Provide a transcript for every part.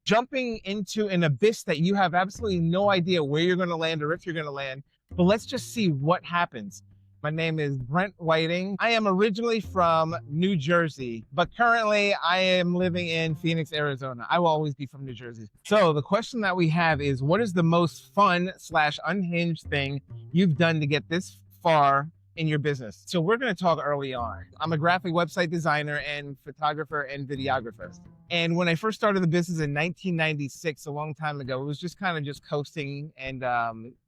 jumping into an abyss that you have absolutely no idea where you're going to land or if you're going to land. But let's just see what happens. My name is Brent Whiting. I am originally from New Jersey, but currently I am living in Phoenix, Arizona. I will always be from New Jersey. So the question that we have is, what is the most fun / unhinged thing you've done to get this far in your business? So we're going to talk early on. I'm a graphic website designer and photographer and videographer. And when I first started the business in 1996, a long time ago, it was just kind of just coasting and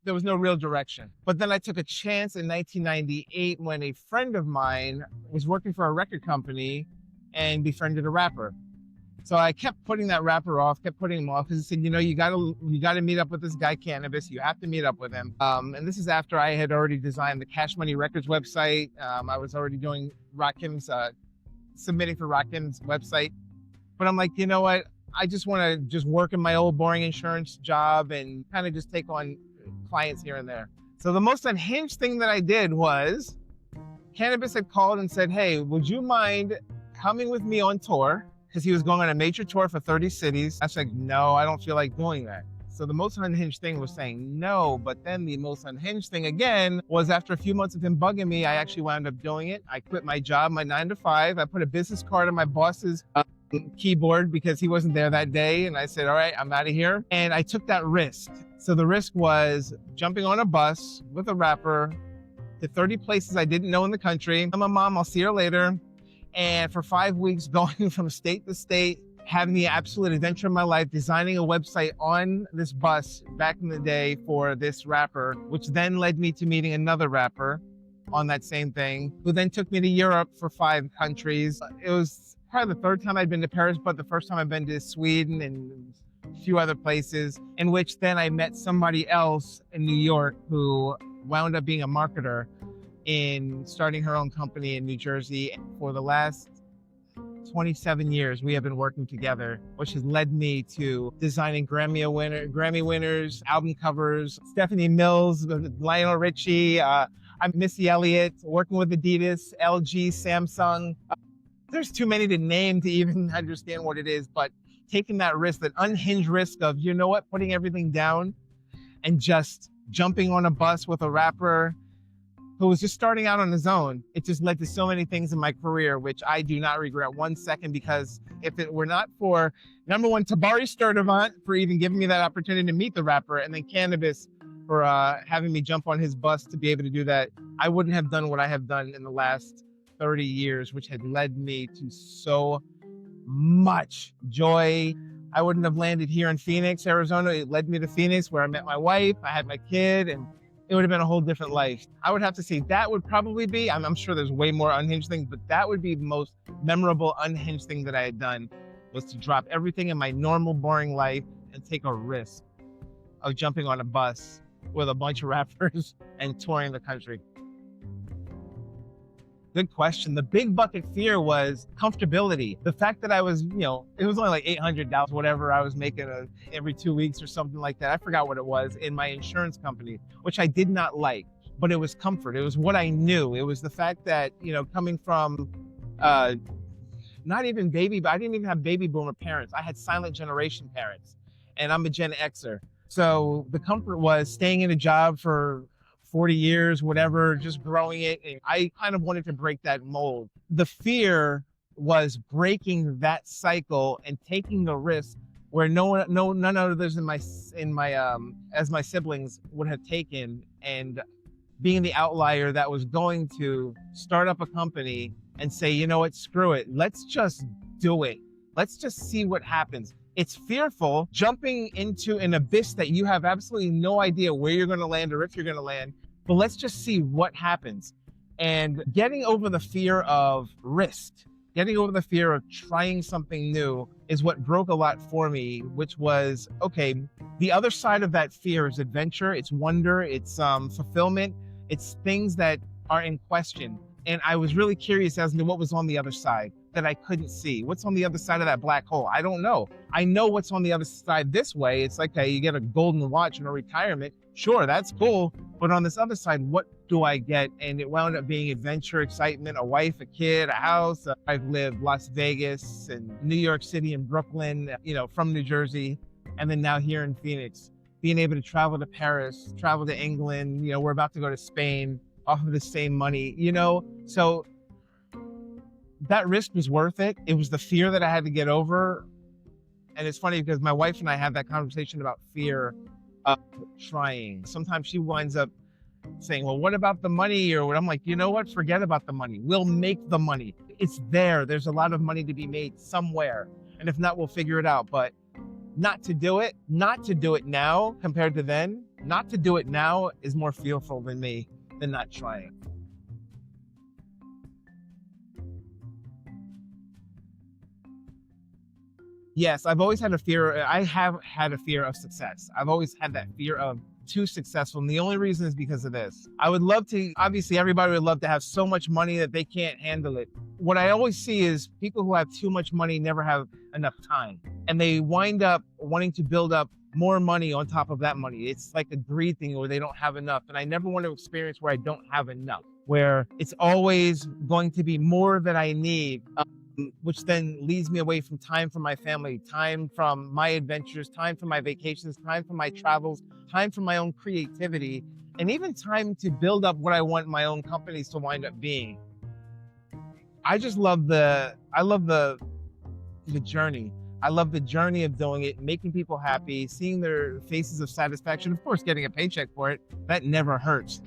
there was no real direction. But then I took a chance in 1998 when a friend of mine was working for a record company and befriended a rapper. So I kept putting that rapper off, kept putting him off because he said, you know, you gotta meet up with this guy Cannabis. You have to meet up with him. And this is after I had already designed the Cash Money Records website. I was already doing Rakim's, submitting for Rakim's website. But I'm like, you know what? I just want to just work in my old boring insurance job and kind of just take on clients here and there. So the most unhinged thing that I did was Cannabis had called and said, hey, would you mind coming with me on tour? Because he was going on a major tour for 30 cities. I was like, no, I don't feel like doing that. So the most unhinged thing was saying no, but then the most unhinged thing again was after a few months of him bugging me, I actually wound up doing it. I quit my job, my 9 to 5. I put a business card on my boss's keyboard because he wasn't there that day. And I said, all right, I'm out of here. And I took that risk. So the risk was jumping on a bus with a rapper to 30 places I didn't know in the country. I'm a mom, I'll see her later. And for 5 weeks, going from state to state, having the absolute adventure of my life, designing a website on this bus back in the day for this rapper, which then led me to meeting another rapper on that same thing, who then took me to Europe for 5 countries. It was probably the 3rd time I'd been to Paris, but the 1st time I'd been to Sweden and a few other places, in which then I met somebody else in New York who wound up being a marketer in starting her own company in New Jersey. For the last 27 years, we have been working together, which has led me to designing Grammy winners, album covers, Stephanie Mills, Lionel Richie, I'm Missy Elliott, working with Adidas, LG, Samsung. There's too many to name to even understand what it is, but taking that risk, that unhinged risk of, you know what, putting everything down and just jumping on a bus with a rapper who was just starting out on his own. It just led to so many things in my career, which I do not regret 1 second, because if it were not for, number one, Tabari Sturdivant for even giving me that opportunity to meet the rapper, and then Cannabis for having me jump on his bus to be able to do that, I wouldn't have done what I have done in the last 30 years, which had led me to so much joy. I wouldn't have landed here in Phoenix, Arizona. It led me to Phoenix, where I met my wife, I had my kid, and it would have been a whole different life. I would have to say that would probably be, I'm sure there's way more unhinged things, but that would be the most memorable unhinged thing that I had done, was to drop everything in my normal, boring life and take a risk of jumping on a bus with a bunch of rappers and touring the country. Good question. The big bucket fear was comfortability. The fact that I was, you know, it was only like $800, whatever I was making every 2 weeks or something like that. I forgot what it was, in my insurance company, which I did not like, but it was comfort. It was what I knew. It was the fact that, you know, coming from, not even baby, but I didn't even have baby boomer parents. I had silent generation parents, and I'm a Gen Xer. So the comfort was staying in a job for 40 years, whatever, just growing it. And I kind of wanted to break that mold. The fear was breaking that cycle and taking the risk where none others in my as my siblings would have taken, and being the outlier that was going to start up a company and say, you know what, screw it. Let's just do it. Let's just see what happens. It's fearful, jumping into an abyss that you have absolutely no idea where you're going to land or if you're going to land, but let's just see what happens. And getting over the fear of risk, getting over the fear of trying something new is what broke a lot for me, which was, okay, the other side of that fear is adventure, it's wonder, it's fulfillment, it's things that are in question. And I was really curious as to what was on the other side that I couldn't see. What's on the other side of that black hole? I don't know. I know what's on the other side this way. It's like, hey, you get a golden watch and a retirement. Sure, that's cool. But on this other side, what do I get? And it wound up being adventure, excitement, a wife, a kid, a house. I've lived Las Vegas and New York City and Brooklyn, from New Jersey. And then now here in Phoenix, being able to travel to Paris, travel to England, we're about to go to Spain off of the same money, So that risk was worth it. It was the fear that I had to get over. And it's funny because my wife and I have that conversation about fear of trying. Sometimes she winds up saying, well, what about the money? Or what? I'm like, you know what? Forget about the money. We'll make the money. It's there. There's a lot of money to be made somewhere. And if not, we'll figure it out. But not to do it now compared to then, not to do it now is more fearful than not trying. Yes, I've always had a fear. I have had a fear of success. I've always had that fear of too successful. And the only reason is because of this. I would love to, obviously, everybody would love to have so much money that they can't handle it. What I always see is people who have too much money never have enough time. And they wind up wanting to build up more money on top of that money. It's like a greed thing where they don't have enough. And I never want to experience where I don't have enough, where it's always going to be more than I need. Which then leads me away from time for my family, time from my adventures, time for my vacations, time for my travels, time for my own creativity, and even time to build up what I want my own companies to wind up being. I just love the journey. I love the journey of doing it, making people happy, seeing their faces of satisfaction. Of course, getting a paycheck for it, that never hurts.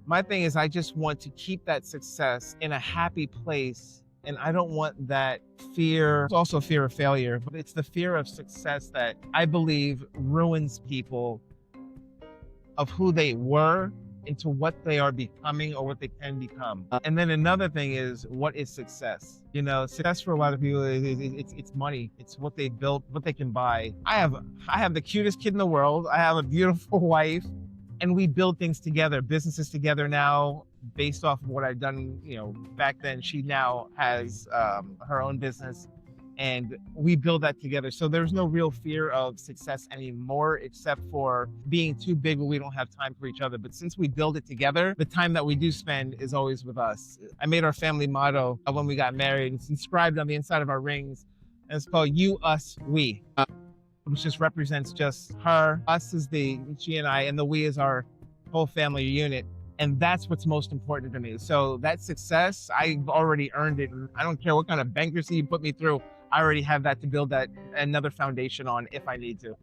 My thing is I just want to keep that success in a happy place. And I don't want that fear. It's also fear of failure, but it's the fear of success that I believe ruins people of who they were into what they are becoming or what they can become. And then another thing is, what is success? Success for a lot of people it's money. It's what they built, what they can buy. I have the cutest kid in the world. I have a beautiful wife, and we build things together, businesses together now. Based off of what I've done, back then, she now has her own business, and we build that together. So there's no real fear of success anymore, except for being too big where we don't have time for each other. But since we build it together, the time that we do spend is always with us. I made our family motto when we got married. It's inscribed on the inside of our rings, and it's called "You, Us, We," which just represents just her. Us is she and I, and the we is our whole family unit. And that's what's most important to me. So that success, I've already earned it. I don't care what kind of bankruptcy you put me through. I already have that to build that another foundation on if I need to.